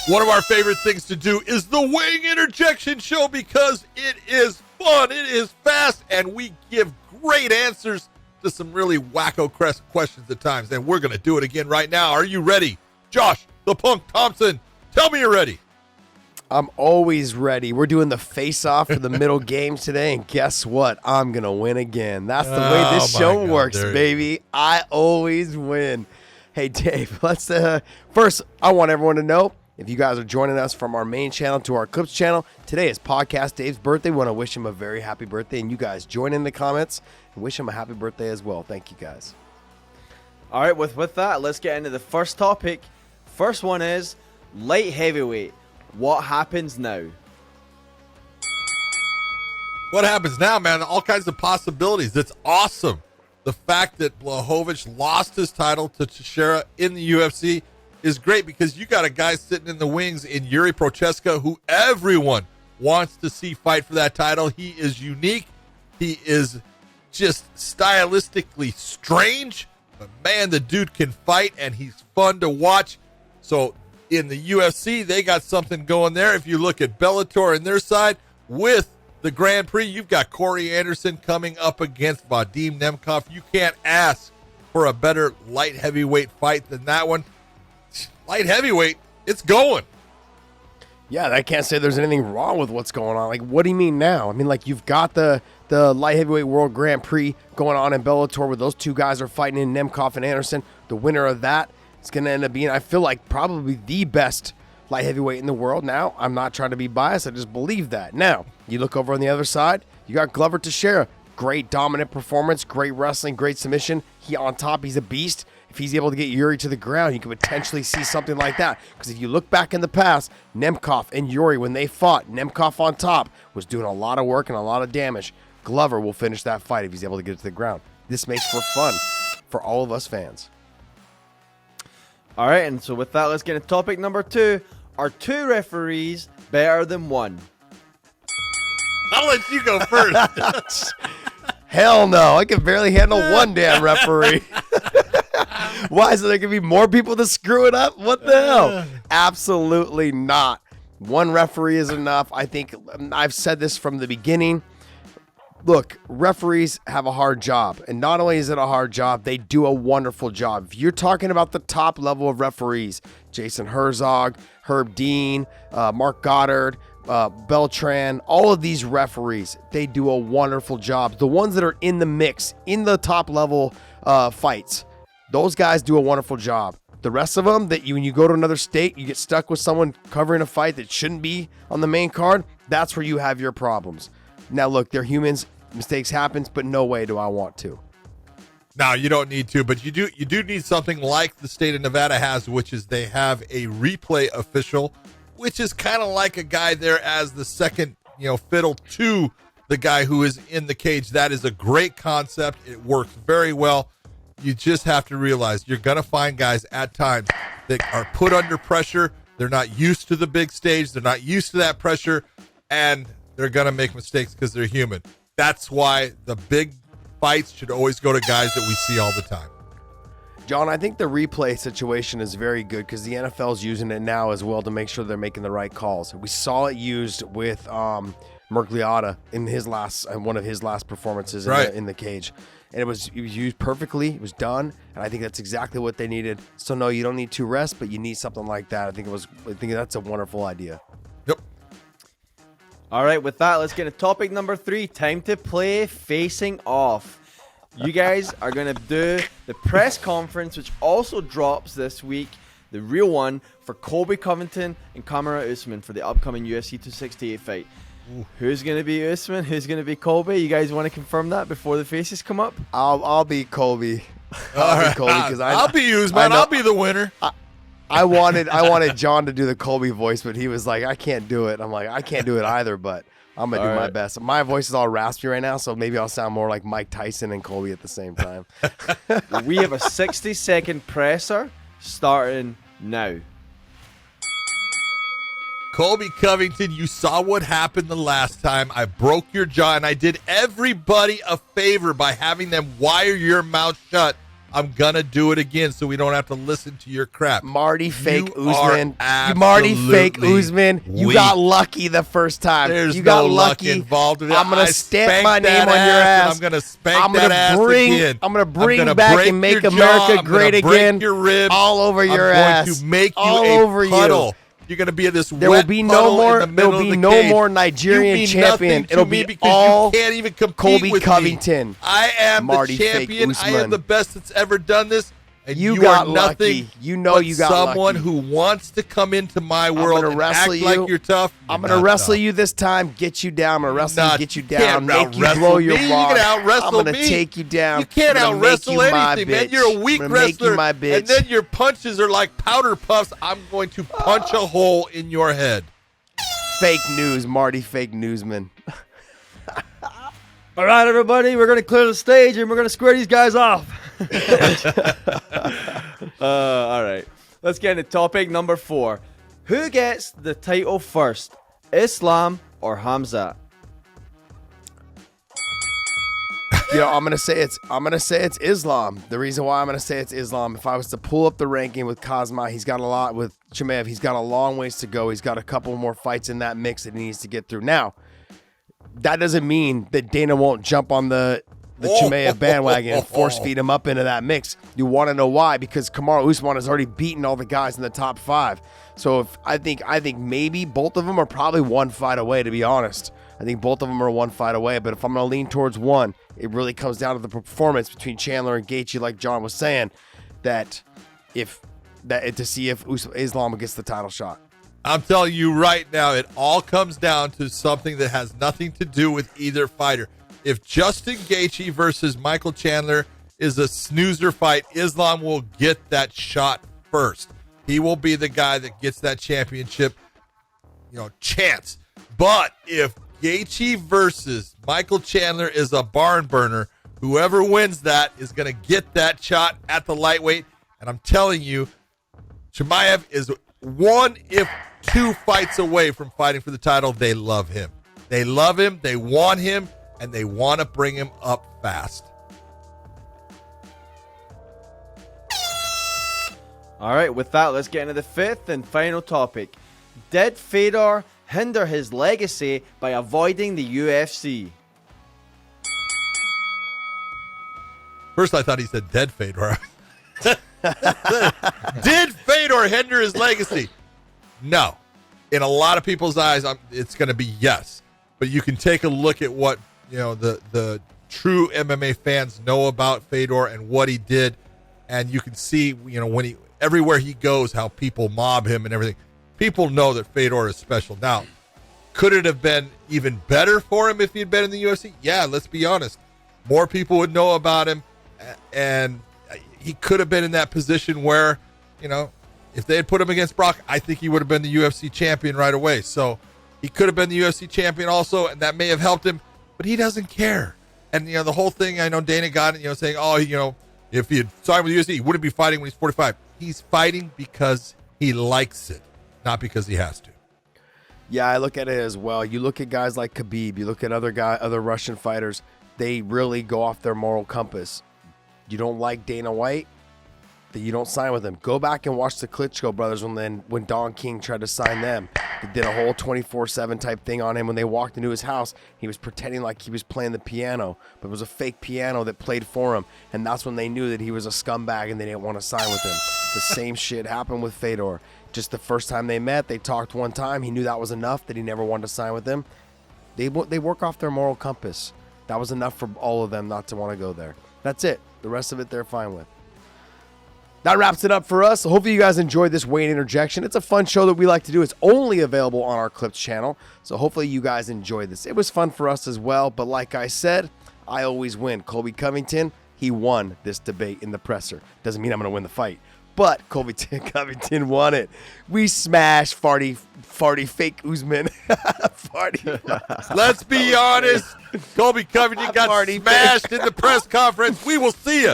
One of our favorite things to do is the Wing Interjection Show because it is fun, it is fast, and we give great answers to some really wacko questions at times. And we're going to do it again right now. Are you ready? Josh, the Punk Thompson, tell me you're ready. I'm always ready. We're doing the face-off for the middle game today, and guess what? I'm going to win again. That's the way this show works, baby. I always win. Hey, Dave, let's first, I want everyone to know, if you guys are joining us from our main channel to our Clips channel, today is Podcast Dave's birthday. We want to wish him a very happy birthday, and you guys join in the comments and wish him a happy birthday as well. Thank you, guys. All right, with that, let's get into the first topic. First one is light heavyweight. What happens now? What happens now, man? All kinds of possibilities. It's awesome. The fact that Blachowicz lost his title to Teixeira in the UFC is great because you got a guy sitting in the wings in Yuri Prochaska who everyone wants to see fight for that title. He is unique. He is just stylistically strange. But, man, the dude can fight, and he's fun to watch. So, in the UFC, they got something going there. If you look at Bellator and their side, with the Grand Prix, you've got Corey Anderson coming up against Vadim Nemkov. You can't ask for a better light heavyweight fight than that one. Light heavyweight, it's going. Yeah, I can't say there's anything wrong with what's going on. Like, what do you mean now? I mean, like, you've got the light heavyweight world Grand Prix going on in Bellator where those two guys are fighting in Nemkov and Anderson. The winner of that is going to end up being, I feel like, probably the best light heavyweight in the world. Now, I'm not trying to be biased. I just believe that. Now, you look over on the other side, you got Glover Teixeira. Great dominant performance, great wrestling, great submission. He on top, he's a beast. If he's able to get Yuri to the ground, you could potentially see something like that. Because if you look back in the past, Nemkov and Yuri, when they fought, Nemkov on top was doing a lot of work and a lot of damage. Glover will finish that fight if he's able to get it to the ground. This makes for fun for all of us fans. All right, and so with that, let's get into topic number 2. Are 2 referees better than 1? I'll let you go first. Hell no. I can barely handle one damn referee. Why? So there can be more people to screw it up? What the hell? Absolutely not. One referee is enough. I think I've said this from the beginning. Look, referees have a hard job. And not only is it a hard job, they do a wonderful job. If you're talking about the top level of referees, Jason Herzog, Herb Dean, Mark Goddard, Beltran, all of these referees, they do a wonderful job. The ones that are in the mix, in the top level fights, those guys do a wonderful job. The rest of them, when you go to another state, you get stuck with someone covering a fight that shouldn't be on the main card, that's where you have your problems. Now, look, they're humans. Mistakes happen, but no way do I want to. No, you don't need to, but you do need something like the state of Nevada has, which is they have a replay official, which is kind of like a guy there as the second, fiddle to the guy who is in the cage. That is a great concept. It works very well. You just have to realize you're going to find guys at times that are put under pressure. They're not used to the big stage. They're not used to that pressure, and they're going to make mistakes because they're human. That's why the big fights should always go to guys that we see all the time. John, I think the replay situation is very good because the NFL is using it now as well to make sure they're making the right calls. We saw it used with Mergliata in one of his last performances in the cage. And it was used perfectly. It was done. And I think that's exactly what they needed. So, no, you don't need 2 rests, but you need something like that. I think that's a wonderful idea. Yep. All right, with that, let's get to topic number 3. Time to play facing off. You guys are going to do the press conference, which also drops this week, the real one, for Colby Covington and Kamaru Usman for the upcoming UFC 268 fight. Ooh. Who's going to be Usman? Who's going to be Colby? You guys want to confirm that before the faces come up? I'll be Colby. I'll be Usman. I'll be the winner. I wanted John to do the Colby voice, but he was like, I can't do it. I'm like, I can't do it either, but I'm going to do my best. My voice is all raspy right now, so maybe I'll sound more like Mike Tyson and Colby at the same time. We have a 60-second presser starting now. Colby Covington, you saw what happened the last time. I broke your jaw, and I did everybody a favor by having them wire your mouth shut I'm going to do it again so we don't have to listen to your crap. Marty fake You Usman. are You Marty fake absolutely Usman. You weak. got lucky the first time. There's you got no luck lucky. involved in it. I'm gonna I stamp spanked my name that on your ass. I'm gonna spank that ass again. I'm gonna bring I'm gonna back break and make your America jaw. I'm great gonna break again. your ribs. All over your I'm ass. going to make you all a over puddle. you. You're going to be in this There wet will be puddle no more. in the There middle will of be the no cage. more You Nigerian mean champion. nothing to It'll me be because all you can't even compete Colby with Covington. me. I am Marty the fake champion. I am Usman. the best that's ever done this. And You you got are nothing. lucky. You know but you got someone lucky. who wants to come into my world gonna and wrestle act you. like you're tough. I'm You're gonna not wrestle tough. you this time. Get you down. I'm gonna wrestle you. Get you down. Can't Make you out-wrestle blow your me. wad. You can out-wrestle I'm gonna me. take you down. You can't I'm gonna make out-wrestle you my anything, man. bitch. You're a weak I'm gonna make wrestler, you my bitch. and then your punches are like powder puffs. I'm going to punch a hole in your head. Fake news, Marty. Fake newsman. All right, everybody, we're going to clear the stage and we're going to square these guys off. All right, let's get into topic number 4. Who gets the title first, Islam or Khamzat? I'm gonna say it's Islam. The reason why I'm gonna say it's Islam, if I was to pull up the ranking with Khamzat, he's got a lot with Chimaev. He's got a long ways to go. He's got a couple more fights in that mix that he needs to get through. Now, that doesn't mean that Dana won't jump on the Chimaev bandwagon and force feed him up into that mix. You want to know why? Because Kamaru Usman has already beaten all the guys in the top 5. So if I think maybe both of them are probably one fight away, to be honest. I think both of them are one fight away, but if I'm going to lean towards one, it really comes down to the performance between Chandler and Gaethje, like John was saying, to see if Islam gets the title shot. I'm telling you right now, it all comes down to something that has nothing to do with either fighter. If Justin Gaethje versus Michael Chandler is a snoozer fight, Islam will get that shot first. He will be the guy that gets that championship, chance. But if Gaethje versus Michael Chandler is a barn burner, whoever wins that is going to get that shot at the lightweight. And I'm telling you, Chimaev is 1, if 2 fights away from fighting for the title. They love him. They love him. They want him. And they want to bring him up fast. All right, with that, let's get into the 5th and final topic. Did Fedor hinder his legacy by avoiding the UFC? First, I thought he said dead Fedor. Did Fedor hinder his legacy? No. In a lot of people's eyes, it's going to be yes. But you can take a look at what the true MMA fans know about Fedor and what he did, and you can see when everywhere he goes how people mob him and everything. People know that Fedor is special. Now, could it have been even better for him if he had been in the UFC? Yeah, let's be honest. More people would know about him, and he could have been in that position where, if they had put him against Brock, I think he would have been the UFC champion right away. So he could have been the UFC champion also, and that may have helped him, but he doesn't care. And, the whole thing, I know Dana got it, saying, if he had signed with the UFC, he wouldn't be fighting when he's 45. He's fighting because he likes it, not because he has to. Yeah, I look at it as well. You look at guys like Khabib, you look at other Russian fighters, they really go off their moral compass. You don't like Dana White, then you don't sign with him. Go back and watch the Klitschko brothers when Don King tried to sign them. They did a whole 24/7 type thing on him. When they walked into his house, he was pretending like he was playing the piano, but it was a fake piano that played for him, and that's when they knew that he was a scumbag and they didn't want to sign with him. The same shit happened with Fedor. Just the first time they met, they talked one time. He knew that was enough, that he never wanted to sign with him. They work off their moral compass. That was enough for all of them not to want to go there. That's it. The rest of it, they're fine with. That wraps it up for us. Hopefully you guys enjoyed this Wayne Interjection. It's a fun show that we like to do. It's only available on our Clips channel. So hopefully you guys enjoyed this. It was fun for us as well. But like I said, I always win. Colby Covington, he won this debate in the presser. Doesn't mean I'm going to win the fight. But Colby Covington won it. We smashed farty fake Usman. Farty. Let's be honest. Colby Covington got Farty smashed in the press conference. We will see you.